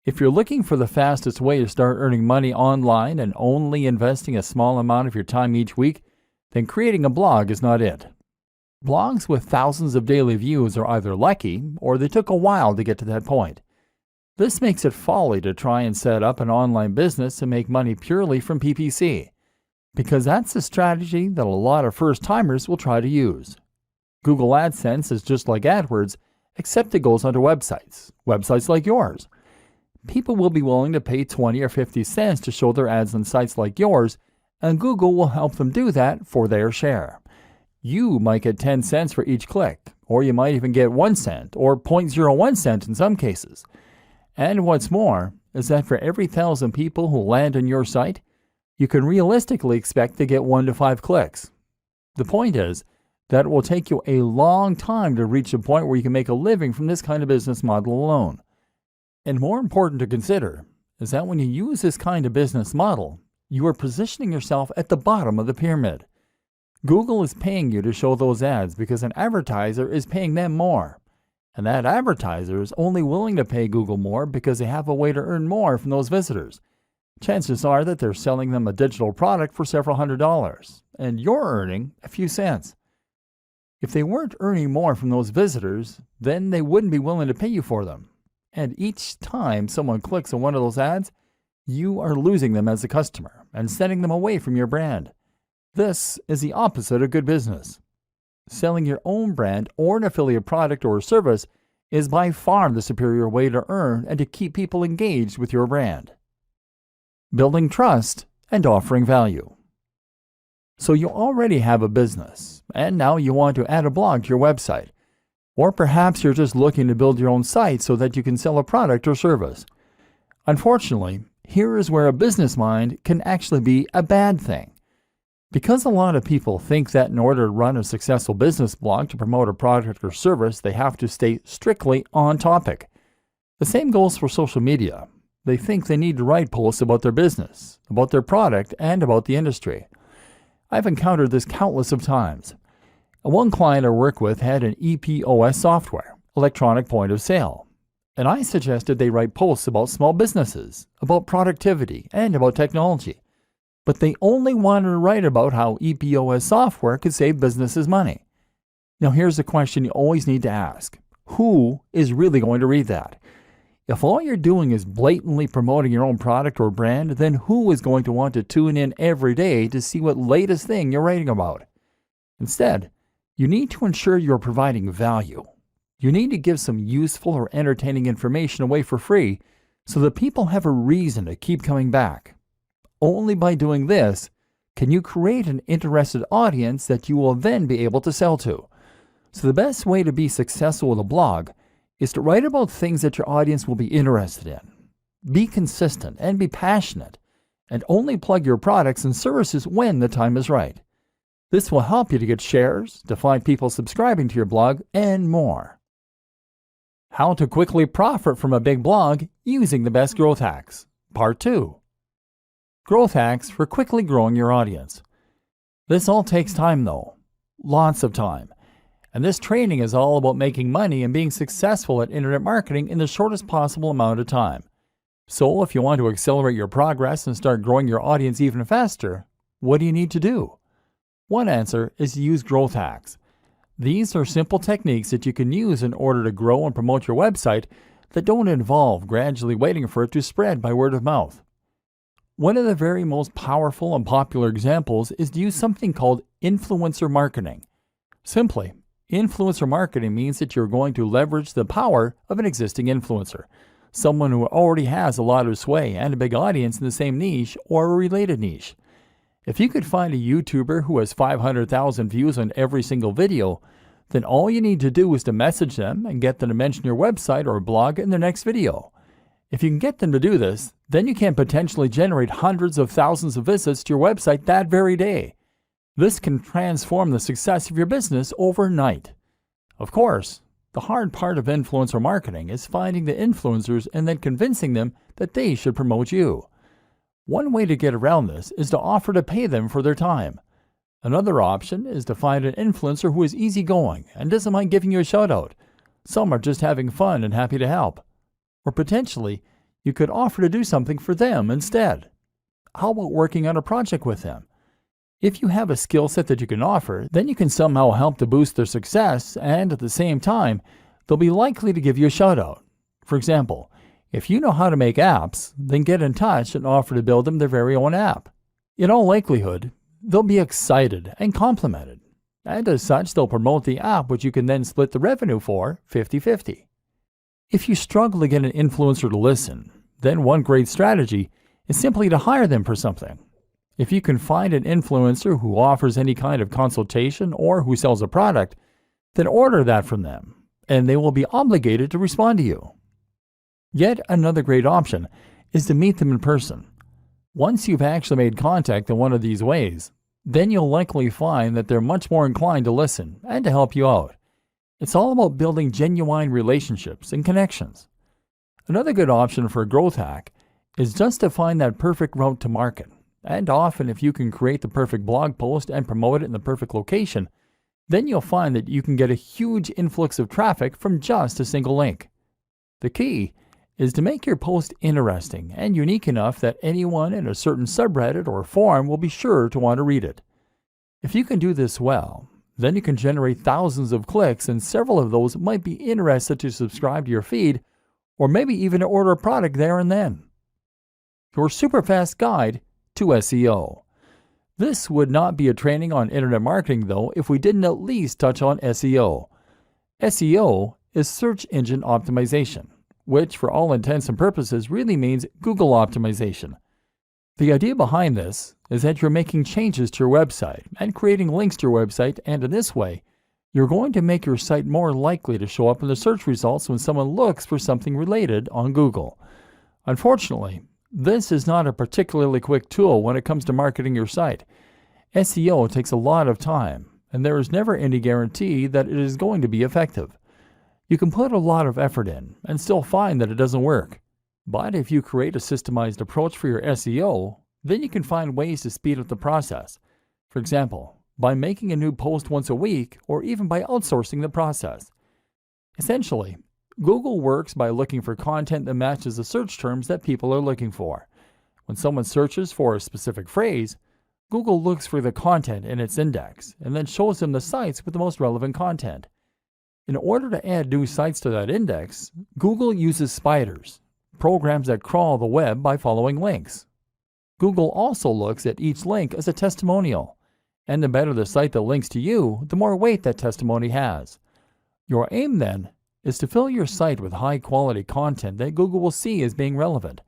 If you're looking for the fastest way to start earning money online and only investing a small amount of your time each week, then creating a blog is not it. Blogs with thousands of daily views are either lucky or they took a while to get to that point. This makes it folly to try and set up an online business and make money purely from PPC, because that's a strategy that a lot of first-timers will try to use. Google AdSense is just like AdWords, except it goes onto websites like yours. People will be willing to pay 20 or 50 cents to show their ads on sites like yours, and Google will help them do that for their share. You might get 10 cents for each click, or you might even get 1 cent or 0.01 cent in some cases. And what's more is that for every 1,000 people who land on your site, you can realistically expect to get 1 to 5 clicks. The point is that it will take you a long time to reach a point where you can make a living from this kind of business model alone. And more important to consider is that when you use this kind of business model, you are positioning yourself at the bottom of the pyramid. Google is paying you to show those ads because an advertiser is paying them more. And that advertiser is only willing to pay Google more because they have a way to earn more from those visitors. Chances are that they're selling them a digital product for several $100s, and you're earning a few cents. If they weren't earning more from those visitors, then they wouldn't be willing to pay you for them. And each time someone clicks on one of those ads, you are losing them as a customer and sending them away from your brand. This is the opposite of good business. Selling your own brand or an affiliate product or service is by far the superior way to earn and to keep people engaged with your brand. Building trust and offering value. So you already have a business, and now you want to add a blog to your website. Or perhaps you're just looking to build your own site so that you can sell a product or service. Unfortunately, here is where a business mind can actually be a bad thing. Because a lot of people think that in order to run a successful business blog to promote a product or service, they have to stay strictly on topic. The same goes for social media. They think they need to write posts about their business, about their product, and about the industry. I've encountered this countless of times. One client I work with had an EPOS software, electronic point of sale, and I suggested they write posts about small businesses, about productivity, and about technology. But they only wanted to write about how EPOS software could save businesses money. Now here's the question you always need to ask. Who is really going to read that? If all you're doing is blatantly promoting your own product or brand, then who is going to want to tune in every day to see what latest thing you're writing about? Instead, you need to ensure you're providing value. You need to give some useful or entertaining information away for free so that people have a reason to keep coming back. Only by doing this can you create an interested audience that you will then be able to sell to. So the best way to be successful with a blog is to write about things that your audience will be interested in. Be consistent and be passionate, and only plug your products and services when the time is right. This will help you to get shares, to find people subscribing to your blog, and more. How to quickly profit from a big blog using the best growth hacks. Part 2. Growth hacks for quickly growing your audience. This all takes time though. Lots of time. And this training is all about making money and being successful at internet marketing in the shortest possible amount of time. So if you want to accelerate your progress and start growing your audience even faster, what do you need to do? One answer is to use growth hacks. These are simple techniques that you can use in order to grow and promote your website that don't involve gradually waiting for it to spread by word of mouth. One of the very most powerful and popular examples is to use something called influencer marketing. Simply, influencer marketing means that you're going to leverage the power of an existing influencer, someone who already has a lot of sway and a big audience in the same niche or a related niche. If you could find a YouTuber who has 500,000 views on every single video, then all you need to do is to message them and get them to mention your website or blog in their next video. If you can get them to do this, then you can potentially generate hundreds of thousands of visits to your website that very day. This can transform the success of your business overnight. Of course, the hard part of influencer marketing is finding the influencers and then convincing them that they should promote you. One way to get around this is to offer to pay them for their time. Another option is to find an influencer who is easygoing and doesn't mind giving you a shout out. Some are just having fun and happy to help. Or potentially, you could offer to do something for them instead. How about working on a project with them? If you have a skill set that you can offer, then you can somehow help to boost their success, and at the same time, they'll be likely to give you a shout out. For example, if you know how to make apps, then get in touch and offer to build them their very own app. In all likelihood, they'll be excited and complimented, and as such, they'll promote the app, which you can then split the revenue for 50-50. If you struggle to get an influencer to listen, then one great strategy is simply to hire them for something. If you can find an influencer who offers any kind of consultation or who sells a product, then order that from them, and they will be obligated to respond to you. Yet another great option is to meet them in person. Once you've actually made contact in one of these ways, then you'll likely find that they're much more inclined to listen and to help you out. It's all about building genuine relationships and connections. Another good option for a growth hack is just to find that perfect route to market. And often if you can create the perfect blog post and promote it in the perfect location, then you'll find that you can get a huge influx of traffic from just a single link. The key is to make your post interesting and unique enough that anyone in a certain subreddit or forum will be sure to want to read it. If you can do this well, then you can generate thousands of clicks, and several of those might be interested to subscribe to your feed or maybe even to order a product there and then. Your super fast guide to SEO. This would not be a training on internet marketing though if we didn't at least touch on SEO. SEO is search engine optimization, which for all intents and purposes really means Google optimization. The idea behind this is that you're making changes to your website and creating links to your website, and in this way, you're going to make your site more likely to show up in the search results when someone looks for something related on Google. Unfortunately, this is not a particularly quick tool when it comes to marketing your site. SEO takes a lot of time, and there is never any guarantee that it is going to be effective. You can put a lot of effort in and still find that it doesn't work. But if you create a systemized approach for your SEO, then you can find ways to speed up the process. For example, by making a new post once a week or even by outsourcing the process. Essentially, Google works by looking for content that matches the search terms that people are looking for. When someone searches for a specific phrase, Google looks for the content in its index and then shows them the sites with the most relevant content. In order to add new sites to that index, Google uses spiders, programs that crawl the web by following links. Google also looks at each link as a testimonial, and the better the site that links to you, the more weight that testimony has. Your aim then is to fill your site with high-quality content that Google will see as being relevant,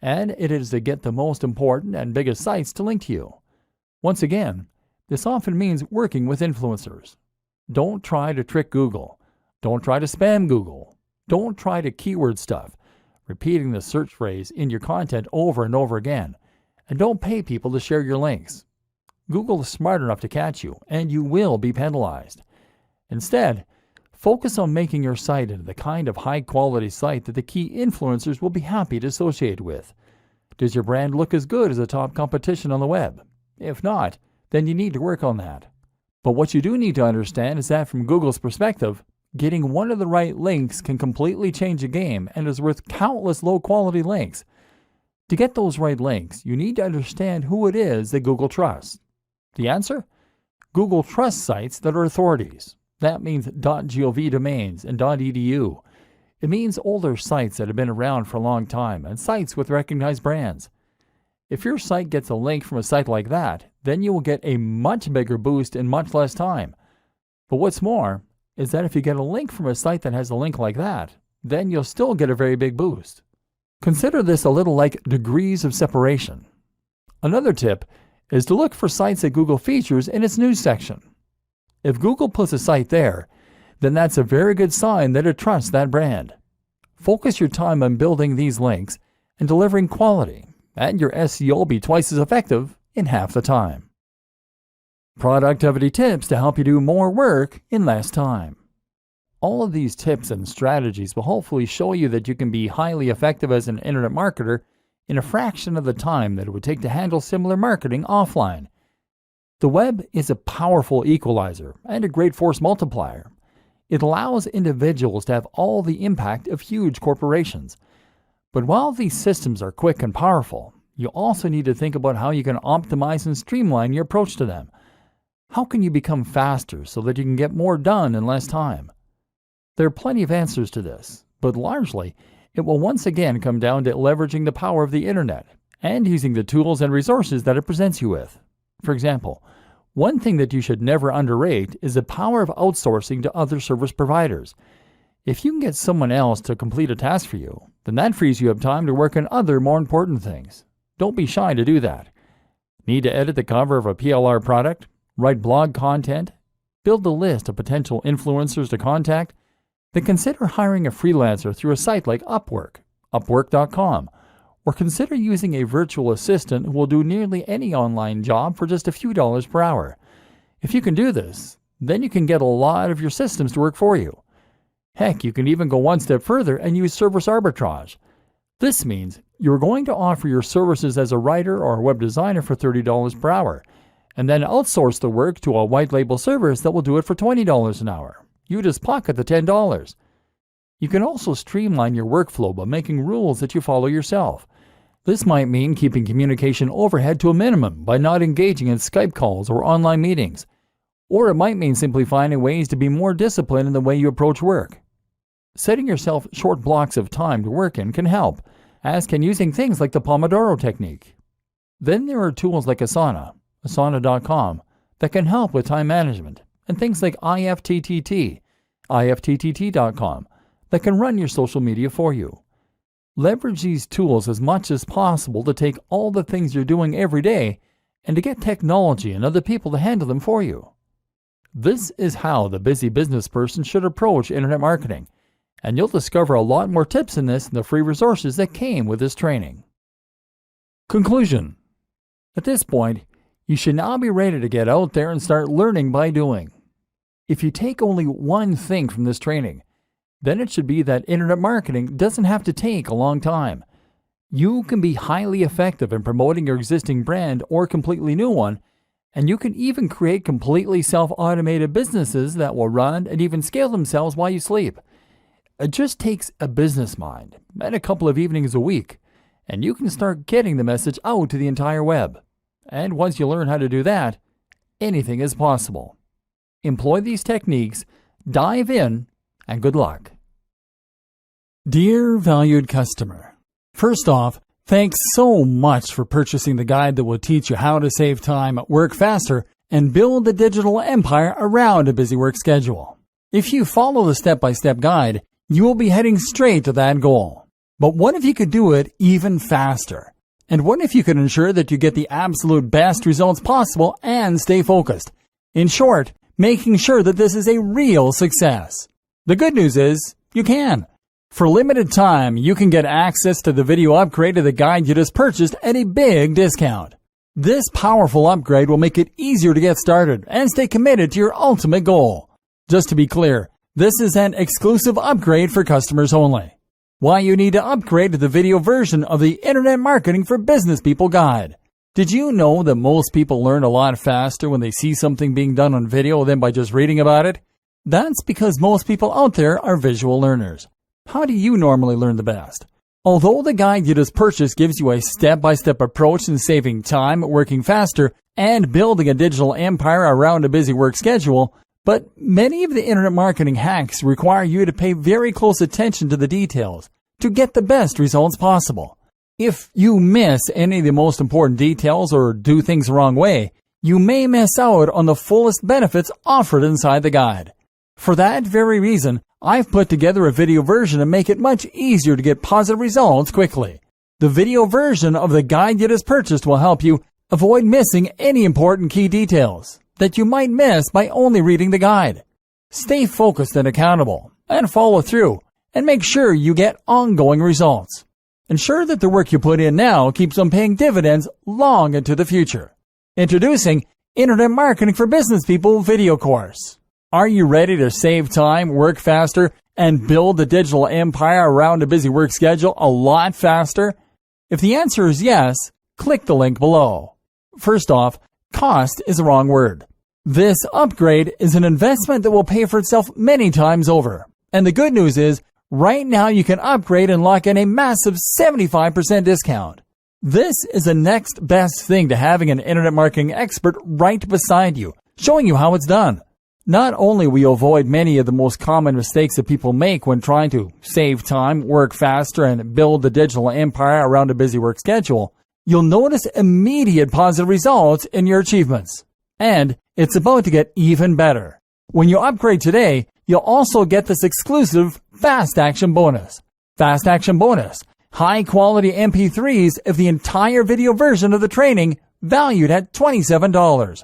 and it is to get the most important and biggest sites to link to you. Once again, this often means working with influencers. Don't try to trick Google. Don't try to spam Google. Don't try to keyword stuff, repeating the search phrase in your content over and over again. And don't pay people to share your links. Google is smart enough to catch you, and you will be penalized. Instead, Focus on making your site into the kind of high-quality site that the key influencers will be happy to associate with. Does your brand look as good as the top competition on the web? If not, then you need to work on that. But what you do need to understand is that from Google's perspective, getting one of the right links can completely change a game and is worth countless low-quality links. To get those right links, you need to understand who it is that Google trusts. The answer? Google trusts sites that are authorities. That means .gov domains and .edu. It means older sites that have been around for a long time and sites with recognized brands. If your site gets a link from a site like that, then you will get a much bigger boost in much less time. But what's more is that if you get a link from a site that has a link like that, then you'll still get a very big boost. Consider this a little like degrees of separation. Another tip is to look for sites that Google features in its news section. If Google puts a site there, then that's a very good sign that it trusts that brand. Focus your time on building these links and delivering quality, and your SEO will be twice as effective in half the time. Productivity tips to help you do more work in less time. All of these tips and strategies will hopefully show you that you can be highly effective as an internet marketer in a fraction of the time that it would take to handle similar marketing offline. The web is a powerful equalizer and a great force multiplier. It allows individuals to have all the impact of huge corporations. But while these systems are quick and powerful, you also need to think about how you can optimize and streamline your approach to them. How can you become faster so that you can get more done in less time? There are plenty of answers to this, but largely, it will once again come down to leveraging the power of the internet and using the tools and resources that it presents you with. For example, one thing that you should never underrate is the power of outsourcing to other service providers. If you can get someone else to complete a task for you, then that frees you up time to work on other more important things. Don't be shy to do that. Need to edit the cover of a PLR product? Write blog content? Build a list of potential influencers to contact? Then consider hiring a freelancer through a site like Upwork, Upwork.com, or consider using a virtual assistant who will do nearly any online job for just a few dollars per hour. If you can do this, then you can get a lot of your systems to work for you. Heck, you can even go one step further and use service arbitrage. This means you're going to offer your services as a writer or a web designer for $30 per hour, and then outsource the work to a white label service that will do it for $20 an hour. You just pocket the $10. You can also streamline your workflow by making rules that you follow yourself. This might mean keeping communication overhead to a minimum by not engaging in Skype calls or online meetings. Or it might mean simply finding ways to be more disciplined in the way you approach work. Setting yourself short blocks of time to work in can help, as can using things like the Pomodoro technique. Then there are tools like Asana, Asana.com, that can help with time management, and things like IFTTT, IFTTT.com, that can run your social media for you. Leverage these tools as much as possible to take all the things you're doing every day and to get technology and other people to handle them for you. This is how the busy business person should approach internet marketing, and you'll discover a lot more tips in this in the free resources that came with this training. Conclusion. At this point, you should now be ready to get out there and start learning by doing. If you take only one thing from this training, then it should be that internet marketing doesn't have to take a long time. You can be highly effective in promoting your existing brand or completely new one, and you can even create completely self-automated businesses that will run and even scale themselves while you sleep. It just takes a business mind and a couple of evenings a week, and you can start getting the message out to the entire web. And once you learn how to do that, anything is possible. Employ these techniques, dive in, and good luck. Dear valued customer, first off, thanks so much for purchasing the guide that will teach you how to save time, work faster, and build a digital empire around a busy work schedule. If you follow the step-by-step guide, you will be heading straight to that goal. But what if you could do it even faster? And what if you could ensure that you get the absolute best results possible and stay focused? In short, making sure that this is a real success. The good news is, you can. For a limited time, you can get access to the video upgrade of the guide you just purchased at a big discount. This powerful upgrade will make it easier to get started and stay committed to your ultimate goal. Just to be clear, This is an exclusive upgrade for customers only. Why you need to upgrade to the video version of the Internet Marketing for Business People Guide. Did you know that most people learn a lot faster when they see something being done on video than by just reading about it? That's because most people out there are visual learners. How do you normally learn the best? Although the guide you just purchased gives you a step-by-step approach in saving time, working faster, and building a digital empire around a busy work schedule, but many of the internet marketing hacks require you to pay very close attention to the details to get the best results possible. If you miss any of the most important details or do things the wrong way, you may miss out on the fullest benefits offered inside the guide. For that very reason, I've put together a video version to make it much easier to get positive results quickly. The video version of the guide you just purchased will help you avoid missing any important key details that you might miss by only reading the guide. Stay focused and accountable, and follow through, and make sure you get ongoing results. Ensure that the work you put in now keeps on paying dividends long into the future. Introducing Internet Marketing for Business People video course. Are you ready to save time, work faster, and build a digital empire around a busy work schedule a lot faster? If the answer is yes, click the link below. First off, cost is the wrong word. This upgrade is an investment that will pay for itself many times over. And the good news is, right now you can upgrade and lock in a massive 75% discount. This is the next best thing to having an internet marketing expert right beside you, showing you how it's done. Not only will you avoid many of the most common mistakes that people make when trying to save time, work faster, and build the digital empire around a busy work schedule, you'll notice immediate positive results in your achievements. And it's about to get even better. When you upgrade today, you'll also get this exclusive Fast Action Bonus. Fast Action Bonus. High-quality MP3s of the entire video version of the training, valued at $27.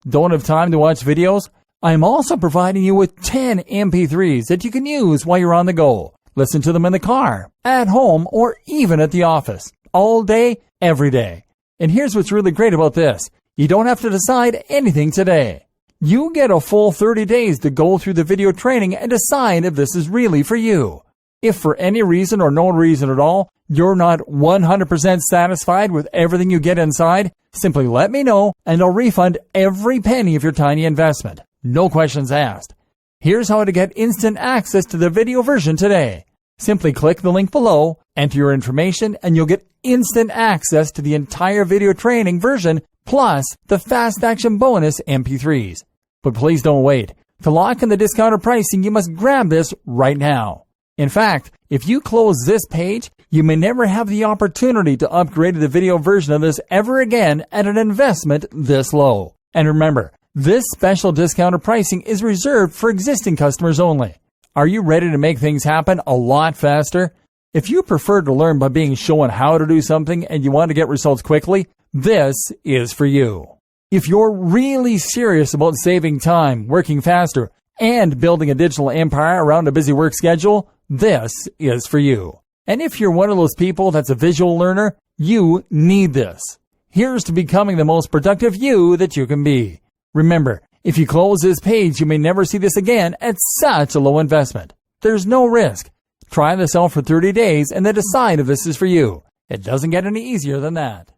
Don't have time to watch videos? I'm also providing you with 10 MP3s that you can use while you're on the go. Listen to them in the car, at home, or even at the office. All day, every day. And here's what's really great about this. You don't have to decide anything today. You get a full 30 days to go through the video training and decide if this is really for you. If for any reason or no reason at all, you're not 100% satisfied with everything you get inside, simply let me know and I'll refund every penny of your tiny investment. No questions asked. Here's how to get instant access to the video version today. Simply click the link below, enter your information, and you'll get instant access to the entire video training version plus the Fast Action Bonus MP3s. But please don't wait. To lock in the discounted pricing, you must grab this right now. In fact, if you close this page, you may never have the opportunity to upgrade to the video version of this ever again at an investment this low. And remember, this special discounted pricing is reserved for existing customers only. Are you ready to make things happen a lot faster? If you prefer to learn by being shown how to do something and you want to get results quickly, this is for you. If you're really serious about saving time, working faster, and building a digital empire around a busy work schedule, this is for you. And if you're one of those people that's a visual learner, you need this. Here's to becoming the most productive you that you can be. Remember, if you close this page, you may never see this again at such a low investment. There's no risk. Try this out for 30 days and then decide if this is for you. It doesn't get any easier than that.